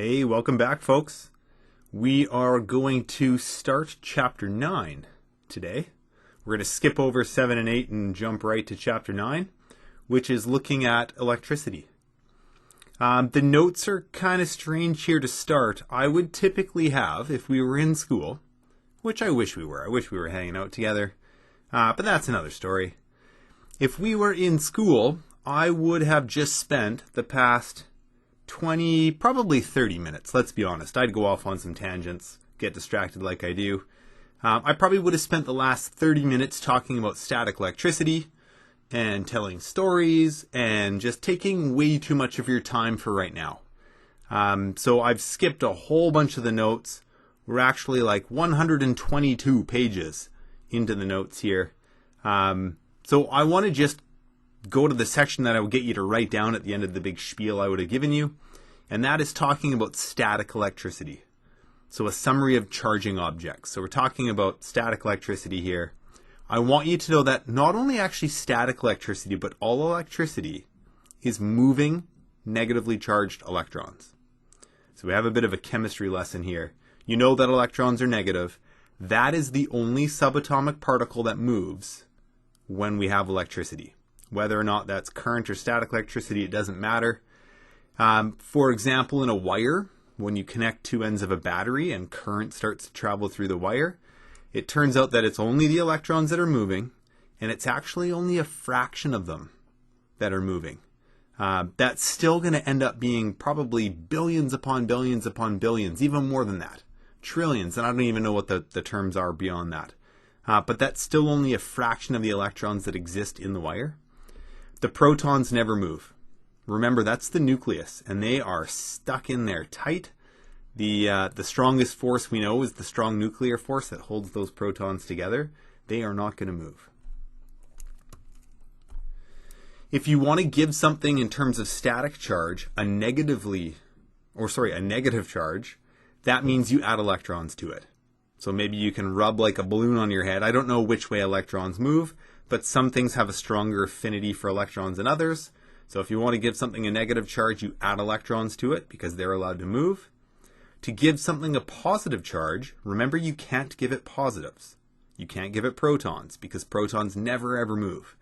Hey, welcome back, folks. We are going to start Chapter 9 today. We're going to skip over 7 and 8 and jump right to Chapter 9, which is looking at electricity. The notes are kind of strange here to start. I would typically have, if we were in school, which I wish we were hanging out together, but that's another story. If we were in school, I would have just spent the past 20, probably 30 minutes, let's be honest. I'd go off on some tangents, get distracted like I do. I probably would have spent the last 30 minutes talking about static electricity and telling stories and just taking way too much of your time for right now. So I've skipped a whole bunch of the notes. We're actually like 122 pages into the notes here. So I want to just go to the section that I would get you to write down at the end of the big spiel I would have given you, and that is talking about static electricity. So a summary of charging objects. So we're talking about static electricity here. I want you to know that not only actually static electricity, but all electricity is moving negatively charged electrons. So we have a bit of a chemistry lesson here. You know that electrons are negative. That is the only subatomic particle that moves when we have electricity. Whether or not that's current or static electricity, it doesn't matter. For example, in a wire, when you connect two ends of a battery and current starts to travel through the wire, it turns out that it's only the electrons that are moving, and it's actually only a fraction of them that are moving. That's still going to end up being probably billions upon billions upon billions, even more than that. Trillions, and I don't even know what the terms are beyond that. But that's still only a fraction of the electrons that exist in the wire. The protons never move. Remember, that's the nucleus, and they are stuck in there tight. The strongest force we know is the strong nuclear force that holds those protons together. They are not going to move. If you want to give something in terms of static charge a negative charge, that means you add electrons to it. So maybe you can rub like a balloon on your head. I don't know which way electrons move, but some things have a stronger affinity for electrons than others. So if you want to give something a negative charge, you add electrons to it because they're allowed to move. To give something a positive charge, remember you can't give it positives. You can't give it protons because protons never ever move.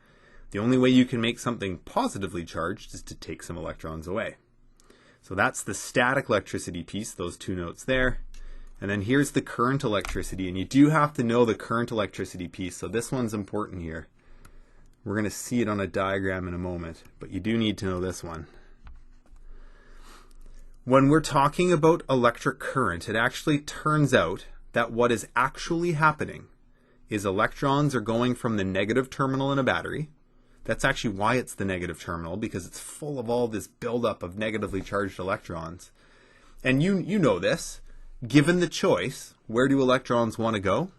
The only way you can make something positively charged is to take some electrons away. So that's the static electricity piece, those two notes there. And then here's the current electricity, and you do have to know the current electricity piece, so this one's important here. We're going to see it on a diagram in a moment, but you do need to know this one. When we're talking about electric current, it actually turns out that what is actually happening is electrons are going from the negative terminal in a battery. That's actually why it's the negative terminal, because it's full of all this buildup of negatively charged electrons. And you know this. Given the choice, where do electrons want to go?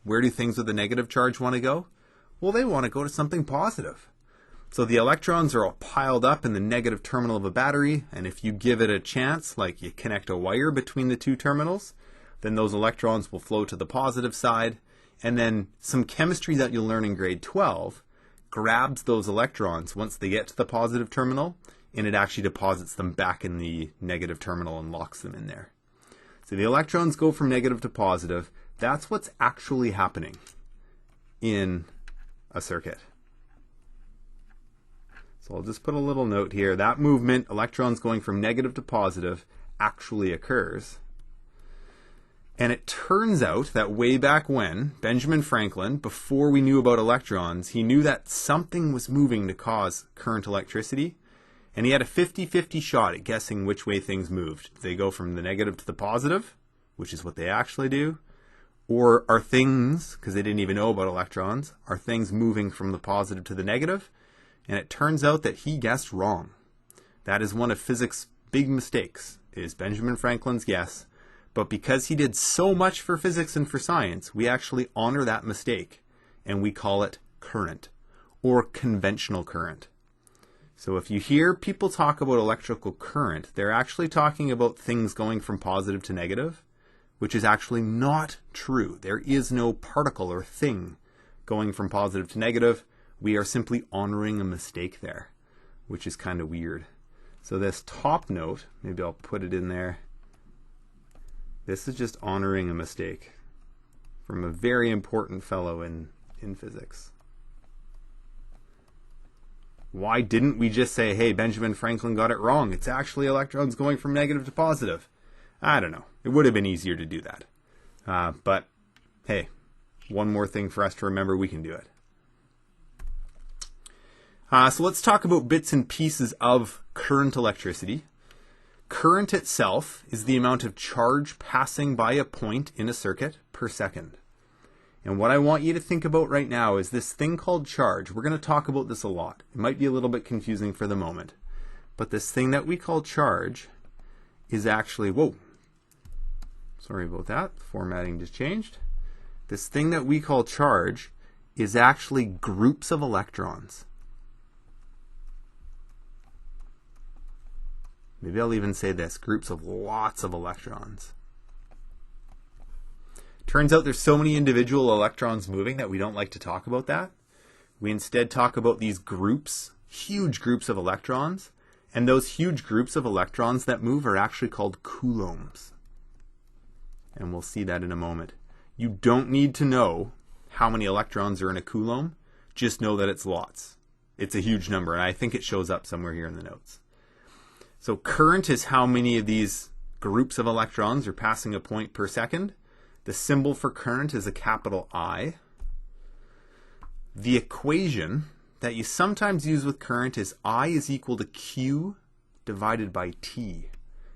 Where do things with a negative charge want to go? Well, they want to go to something positive. So the electrons are all piled up in the negative terminal of a battery, and if you give it a chance, like you connect a wire between the two terminals, then those electrons will flow to the positive side, and then some chemistry that you'll learn in grade 12 grabs those electrons once they get to the positive terminal, and it actually deposits them back in the negative terminal and locks them in there. So the electrons go from negative to positive. That's what's actually happening in a circuit. So I'll just put a little note here. That movement, electrons going from negative to positive, actually occurs. And it turns out that way back when, Benjamin Franklin, before we knew about electrons, he knew that something was moving to cause current electricity. And he had a 50-50 shot at guessing which way things moved. Do they go from the negative to the positive, which is what they actually do? Or are things, because they didn't even know about electrons, are things moving from the positive to the negative? And it turns out that he guessed wrong. That is one of physics' big mistakes, is Benjamin Franklin's guess. But because he did so much for physics and for science, we actually honor that mistake, and we call it current, or conventional current. So if you hear people talk about electrical current, they're actually talking about things going from positive to negative, which is actually not true. There is no particle or thing going from positive to negative. We are simply honoring a mistake there, which is kind of weird. So this top note, maybe I'll put it in there. This is just honoring a mistake from a very important fellow in physics. Why didn't we just say, hey, Benjamin Franklin got it wrong? It's actually electrons going from negative to positive. I don't know. It would have been easier to do that. But, hey, one more thing for us to remember, we can do it. So let's talk about bits and pieces of current electricity. Current itself is the amount of charge passing by a point in a circuit per second. And what I want you to think about right now is this thing called charge. We're going to talk about this a lot. It might be a little bit confusing for the moment. But this thing that we call charge is actually, whoa, sorry about that. Formatting just changed. This thing that we call charge is actually groups of electrons. Maybe I'll even say this, groups of lots of electrons. Turns out there's so many individual electrons moving that we don't like to talk about that. We instead talk about these groups, huge groups of electrons, and those huge groups of electrons that move are actually called coulombs. And we'll see that in a moment. You don't need to know how many electrons are in a coulomb, just know that it's lots. It's a huge number, and I think it shows up somewhere here in the notes. So current is how many of these groups of electrons are passing a point per second. The symbol for current is a capital I. The equation that you sometimes use with current is I is equal to Q divided by T.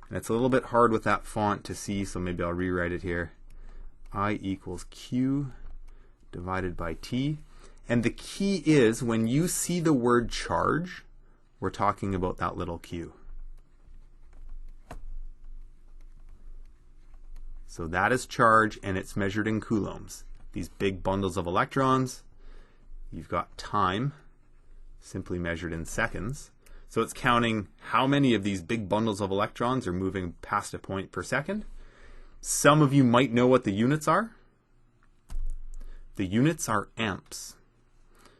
And it's a little bit hard with that font to see, so maybe I'll rewrite it here. I equals Q divided by T. And the key is when you see the word charge, we're talking about that little Q. So that is charge, and it's measured in coulombs. These big bundles of electrons. You've got time, simply measured in seconds. So it's counting how many of these big bundles of electrons are moving past a point per second. Some of you might know what the units are. The units are amps.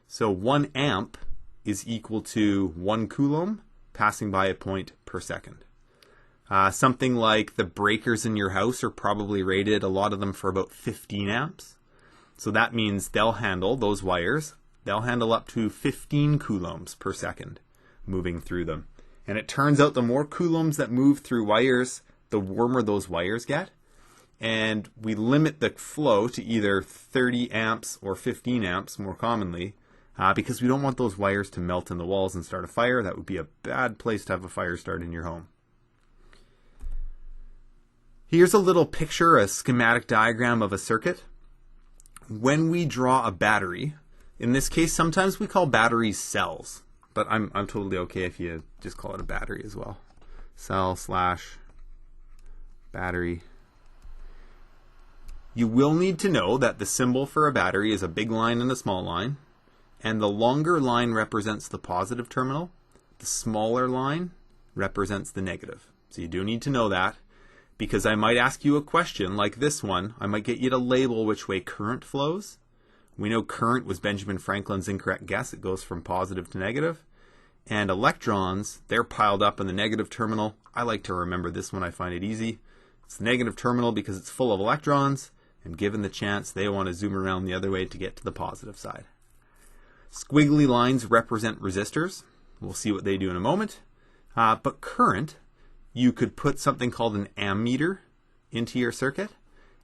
So 1 amp is equal to 1 coulomb passing by a point per second. Something like the breakers in your house are probably rated, a lot of them, for about 15 amps. So that means they'll handle, those wires, they'll handle up to 15 coulombs per second moving through them. And it turns out the more coulombs that move through wires, the warmer those wires get. And we limit the flow to either 30 amps or 15 amps more commonly, because we don't want those wires to melt in the walls and start a fire. That would be a bad place to have a fire start in your home. Here's a little picture, a schematic diagram of a circuit. When we draw a battery, in this case, sometimes we call batteries cells, but I'm totally okay if you just call it a battery as well. Cell / battery. You will need to know that the symbol for a battery is a big line and a small line, and the longer line represents the positive terminal, the smaller line represents the negative. So you do need to know that, because I might ask you a question like this one. I might get you to label which way current flows. We know current was Benjamin Franklin's incorrect guess. It goes from positive to negative. And electrons, they're piled up in the negative terminal. I like to remember this one. I find it easy. It's the negative terminal because it's full of electrons, and given the chance, they want to zoom around the other way to get to the positive side. Squiggly lines represent resistors. We'll see what they do in a moment. But current, you could put something called an ammeter into your circuit,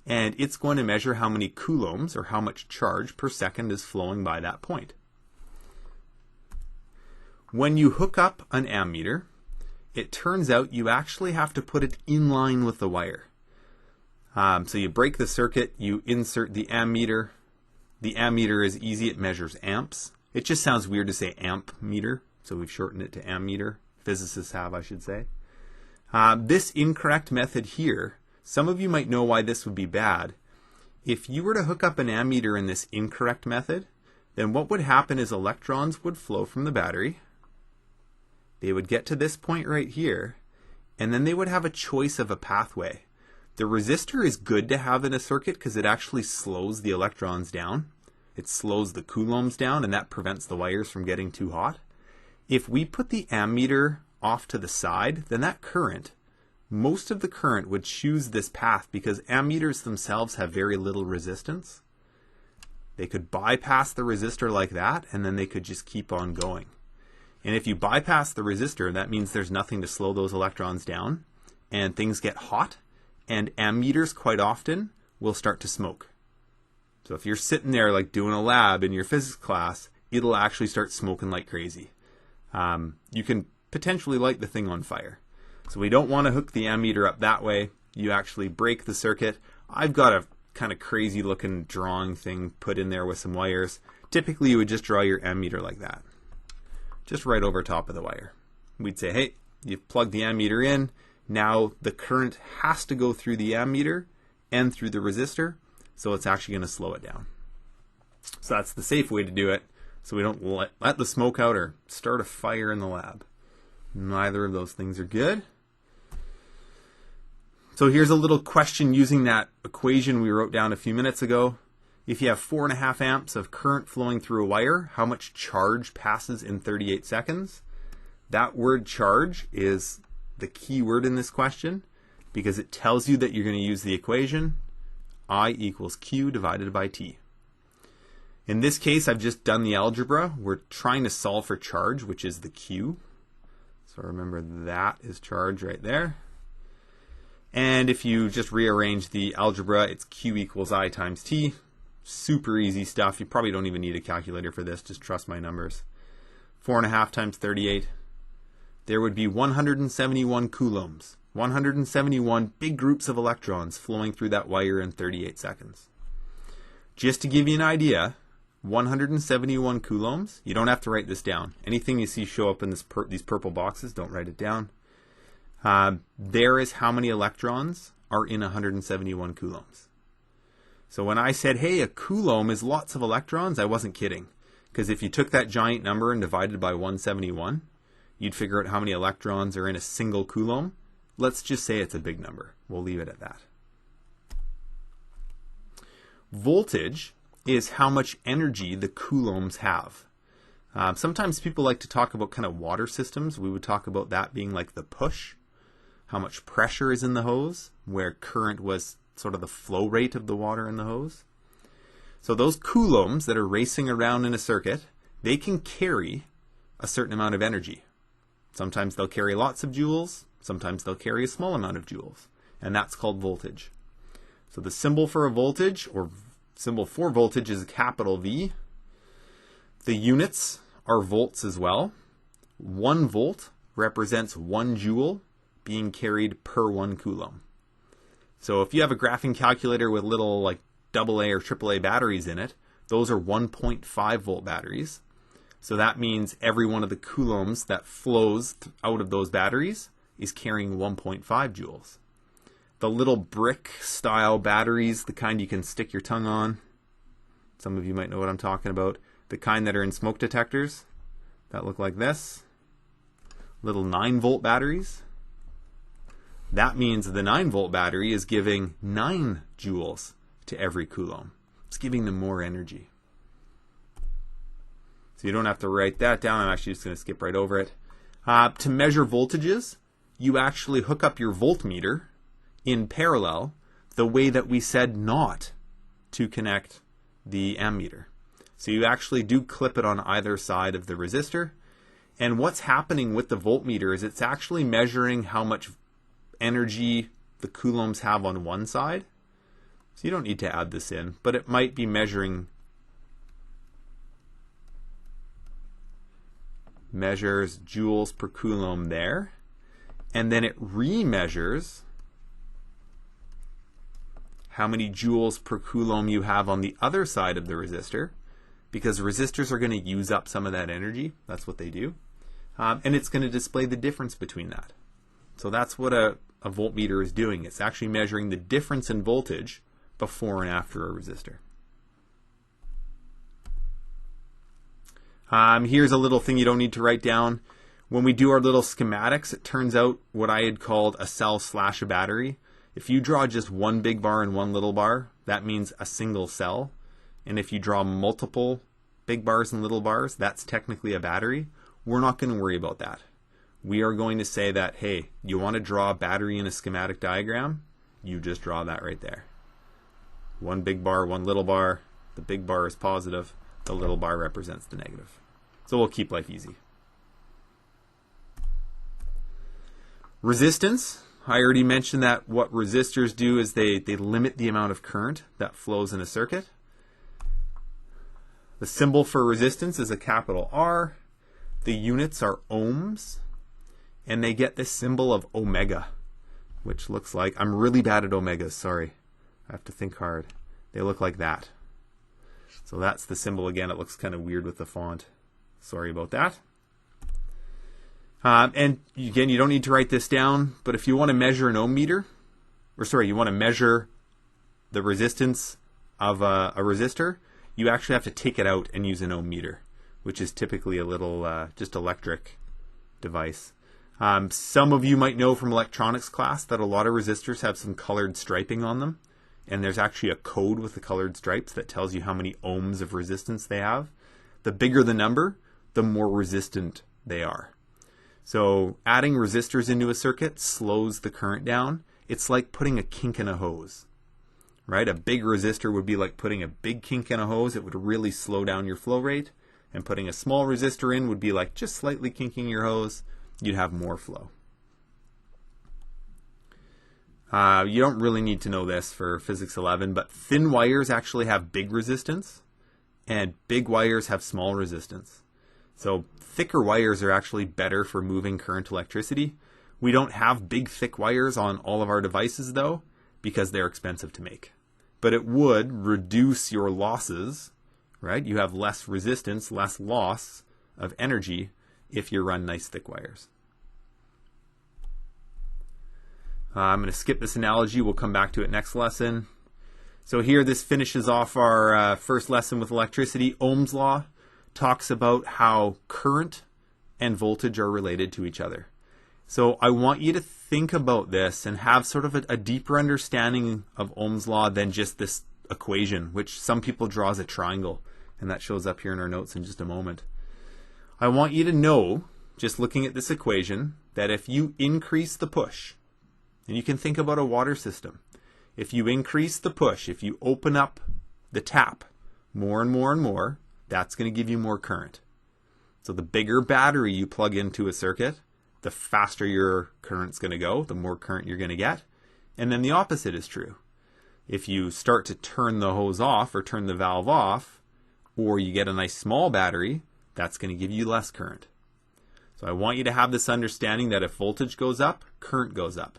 and it's going to measure how many coulombs, or how much charge per second, is flowing by that point. When you hook up an ammeter, it turns out you actually have to put it in line with the wire. So you break the circuit, you insert the ammeter. The ammeter is easy, it measures amps. It just sounds weird to say amp meter, so we've shortened it to ammeter. Physicists have, I should say. This incorrect method here, some of you might know why this would be bad. If you were to hook up an ammeter in this incorrect method, then what would happen is electrons would flow from the battery. They would get to this point right here, and then they would have a choice of a pathway. The resistor is good to have in a circuit because it actually slows the electrons down. It slows the coulombs down, and that prevents the wires from getting too hot. If we put the ammeter off to the side, then that current most of the current would choose this path because ammeters themselves have very little resistance. They could bypass the resistor like that, and then they could just keep on going. And if you bypass the resistor, that means there's nothing to slow those electrons down, and things get hot, and ammeters quite often will start to smoke. So if you're sitting there like doing a lab in your physics class, it'll actually start smoking like crazy. You can potentially light the thing on fire. So we don't want to hook the ammeter up that way. You actually break the circuit. I've got a kind of crazy looking drawing thing put in there with some wires. Typically you would just draw your ammeter like that, just right over top of the wire. We'd say, hey, you've plugged the ammeter in. Now the current has to go through the ammeter and through the resistor, so it's actually going to slow it down. So that's the safe way to do it, so we don't let the smoke out or start a fire in the lab. Neither of those things are good. So here's a little question using that equation we wrote down a few minutes ago. If you have 4.5 amps of current flowing through a wire, how much charge passes in 38 seconds? That word charge is the key word in this question because it tells you that you're going to use the equation I equals Q divided by T. In this case, I've just done the algebra. We're trying to solve for charge, which is the Q. So remember that is charge right there. And if you just rearrange the algebra, it's Q equals I times T. Super easy stuff. You probably don't even need a calculator for this. Just trust my numbers. 4.5 times 38. There would be 171 coulombs. 171 big groups of electrons flowing through that wire in 38 seconds. Just to give you an idea, 171 coulombs, you don't have to write this down. Anything you see show up in these purple boxes, don't write it down. There is how many electrons are in 171 coulombs. So when I said, hey, a coulomb is lots of electrons, I wasn't kidding. Because if you took that giant number and divided by 171, you'd figure out how many electrons are in a single coulomb. Let's just say it's a big number. We'll leave it at that. Voltage is how much energy the coulombs have. Sometimes people like to talk about kind of water systems. We would talk about that being like the push, how much pressure is in the hose, where current was sort of the flow rate of the water in the hose. So those coulombs that are racing around in a circuit, they can carry a certain amount of energy. Sometimes they'll carry lots of joules, sometimes they'll carry a small amount of joules, and that's called voltage. So the symbol for a voltage, or symbol for voltage, is a capital V. The units are volts as well. 1 volt represents 1 joule being carried per 1 coulomb. So if you have a graphing calculator with little like AA or AAA batteries in it, those are 1.5 volt batteries. So that means every one of the coulombs that flows out of those batteries is carrying 1.5 joules. The little brick style batteries, the kind you can stick your tongue on, some of you might know what I'm talking about, the kind that are in smoke detectors that look like this, little 9 volt batteries. That means the 9 volt battery is giving 9 joules to every coulomb. It's giving them more energy. So you don't have to write that down. I'm actually just going to skip right over it. To measure voltages, you actually hook up your voltmeter in parallel the way that we said not to connect the ammeter. So you actually do clip it on either side of the resistor. And what's happening with the voltmeter is it's actually measuring how much energy the coulombs have on one side. So you don't need to add this in, but it might be measures joules per coulomb there, and then it remeasures how many joules per coulomb you have on the other side of the resistor, because resistors are going to use up some of that energy. That's what they do. And it's going to display the difference between that. So that's what a voltmeter is doing. It's actually measuring the difference in voltage before and after a resistor. Here's a little thing you don't need to write down. When we do our little schematics, it turns out what I had called a cell slash a battery. If you draw just one big bar and one little bar, that means a single cell. And if you draw multiple big bars and little bars, that's technically a battery. We're not going to worry about that. we are going to say that, hey, you want to draw a battery in a schematic diagram? You just draw that right there. One big bar, one little bar. The big bar is positive. The little bar represents the negative. So we'll keep life easy. Resistance. I already mentioned that what resistors do is they limit the amount of current that flows in a circuit. The symbol for resistance is a capital R. The units are ohms. And they get this symbol of omega, which looks like, I'm really bad at omegas, sorry. I have to think hard. They look like that. So that's the symbol again. It looks kind of weird with the font. Sorry about that. And again, you don't need to write this down, but if you want to measure an ohm meter, you want to measure the resistance of a resistor, you actually have to take it out and use an ohm meter, which is typically a little just electric device. Some of you might know from electronics class that a lot of resistors have some colored striping on them, and there's actually a code with the colored stripes that tells you how many ohms of resistance they have. The bigger the number, the more resistant they are. So adding resistors into a circuit slows the current down. It's like putting a kink in a hose, right? A big resistor would be like putting a big kink in a hose. It would really slow down your flow rate. And putting a small resistor in would be like just slightly kinking your hose. You'd have more flow. You don't really need to know this for Physics 11, but thin wires actually have big resistance, and big wires have small resistance. So thicker wires are actually better for moving current electricity. We don't have big, thick wires on all of our devices, though, because they're expensive to make. But it would reduce your losses, right? You have less resistance, less loss of energy if you run nice thick wires. I'm going to skip this analogy. We'll come back to it next lesson. So here, this finishes off our first lesson with electricity. Ohm's law talks about how current and voltage are related to each other. So I want you to think about this and have sort of a deeper understanding of Ohm's law than just this equation, which some people draw as a triangle, and that shows up here in our notes in just a moment. I want you to know, just looking at this equation, that if you increase the push, and you can think about a water system, if you increase the push, if you open up the tap more and more and more, that's going to give you more current. So the bigger battery you plug into a circuit, the faster your current's going to go, the more current you're going to get. And then the opposite is true. If you start to turn the hose off or turn the valve off, or you get a nice small battery, that's going to give you less current. So I want you to have this understanding that if voltage goes up, current goes up.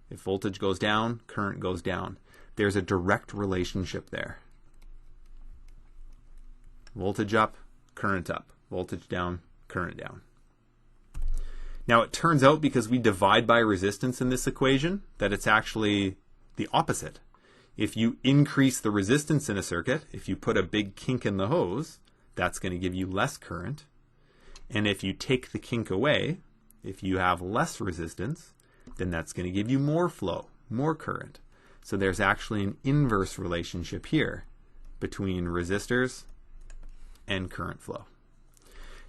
If voltage goes down, current goes down. There's a direct relationship there. Voltage up, current up. Voltage down, current down. Now it turns out, because we divide by resistance in this equation, that it's actually the opposite. If you increase the resistance in a circuit, if you put a big kink in the hose, that's going to give you less current. And if you take the kink away, if you have less resistance, then that's going to give you more flow, more current. So there's actually an inverse relationship here between resistors and current flow.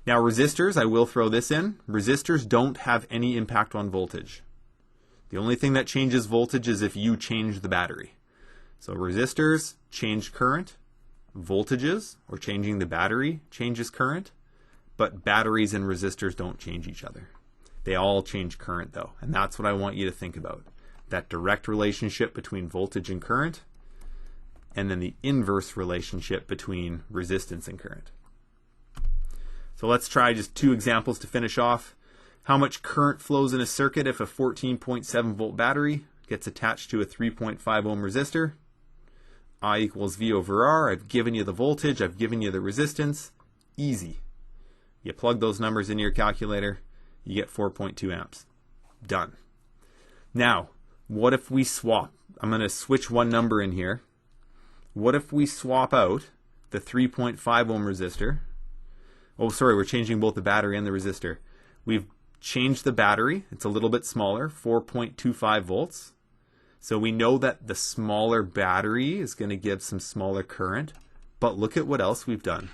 Now resistors, I will throw this in, resistors don't have any impact on voltage. The only thing that changes voltage is if you change the battery. So resistors change current, voltages, or changing the battery, changes current, but batteries and resistors don't change each other. They all change current though, and that's what I want you to think about. That direct relationship between voltage and current, and then the inverse relationship between resistance and current. So let's try just two examples to finish off. How much current flows in a circuit if a 14.7 volt battery gets attached to a 3.5 ohm resistor? I equals V over R. I've given you the voltage, I've given you the resistance. Easy. You plug those numbers into your calculator, you get 4.2 amps. Done. Now, what if we swap? I'm going to switch one number in here. What if we swap out the 3.5 ohm resistor? Oh, sorry, we're changing both the battery and the resistor. We've changed the battery. It's a little bit smaller, 4.25 volts. So we know that the smaller battery is going to give some smaller current. But look at what else we've done.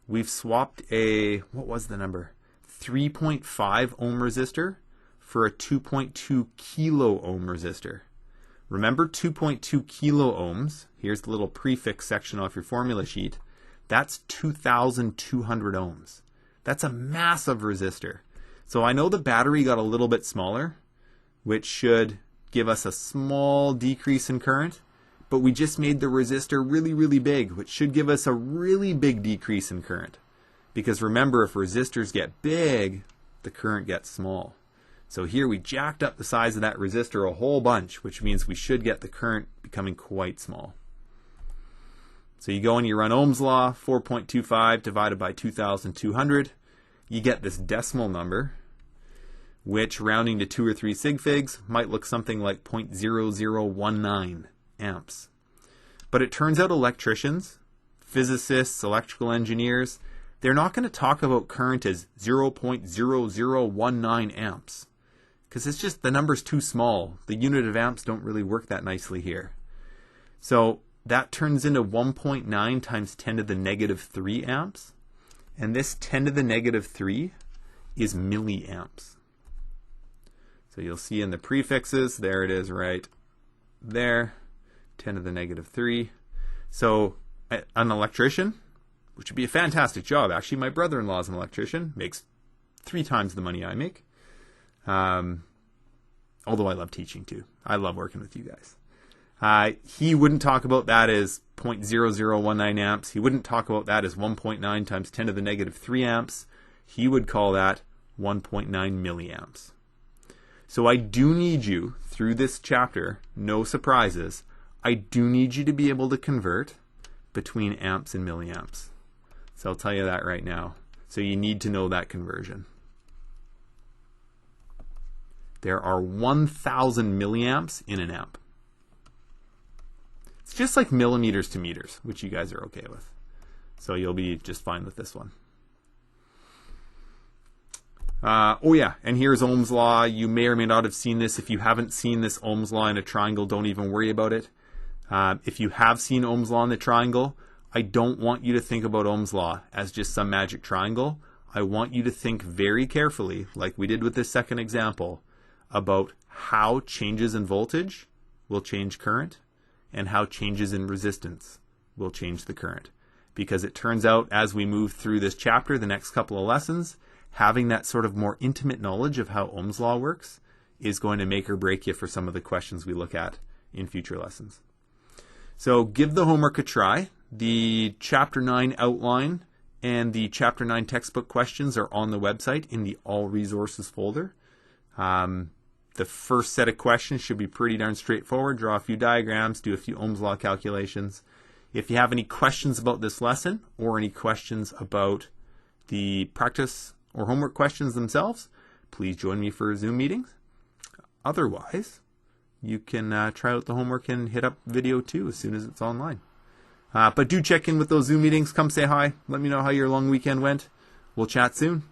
We've swapped a, what was the number? 3.5 ohm resistor for a 2.2 kilo ohm resistor. Remember 2.2 kilo ohms, here's the little prefix section off your formula sheet, that's 2,200 ohms. That's a massive resistor. So I know the battery got a little bit smaller, which should give us a small decrease in current, but we just made the resistor really, really big, which should give us a really big decrease in current. Because remember, if resistors get big, the current gets small. So here we jacked up the size of that resistor a whole bunch, which means we should get the current becoming quite small. So you go and you run Ohm's law, 4.25 divided by 2,200. You get this decimal number, which rounding to 2 or 3 sig figs might look something like 0.0019 amps. But it turns out electricians, physicists, electrical engineers, they're not going to talk about current as 0.0019 amps. Because it's just, the number's too small. The unit of amps don't really work that nicely here. So that turns into 1.9 times 10 to the negative 3 amps. And this 10 to the negative 3 is milliamps. So you'll see in the prefixes, there it is right there, 10 to the negative 3. So an electrician, which would be a fantastic job. Actually, my brother-in-law is an electrician, makes 3 times the money I make. Although I love teaching too. I love working with you guys. He wouldn't talk about that as 0.0019 amps. He wouldn't talk about that as 1.9 times 10 to the negative 3 amps. He would call that 1.9 milliamps. So I do need you, through this chapter, no surprises, I do need you to be able to convert between amps and milliamps. So I'll tell you that right now. So you need to know that conversion. There are 1,000 milliamps in an amp. It's just like millimeters to meters, which you guys are okay with. So you'll be just fine with this one. Oh yeah, and here's Ohm's law. You may or may not have seen this. If you haven't seen this Ohm's law in a triangle, don't even worry about it. If you have seen Ohm's law in the triangle, I don't want you to think about Ohm's law as just some magic triangle. I want you to think very carefully, like we did with this second example, about how changes in voltage will change current and how changes in resistance will change the current. Because it turns out as we move through this chapter, the next couple of lessons, having that sort of more intimate knowledge of how Ohm's law works is going to make or break you for some of the questions we look at in future lessons. So give the homework a try. The Chapter 9 outline and the Chapter 9 textbook questions are on the website in the All Resources folder. The first set of questions should be pretty darn straightforward. Draw a few diagrams, do a few Ohm's law calculations. If you have any questions about this lesson or any questions about the practice or homework questions themselves, please join me for Zoom meetings. Otherwise, you can try out the homework and hit up video 2 as soon as it's online. But do check in with those Zoom meetings. Come say hi. Let me know how your long weekend went. We'll chat soon.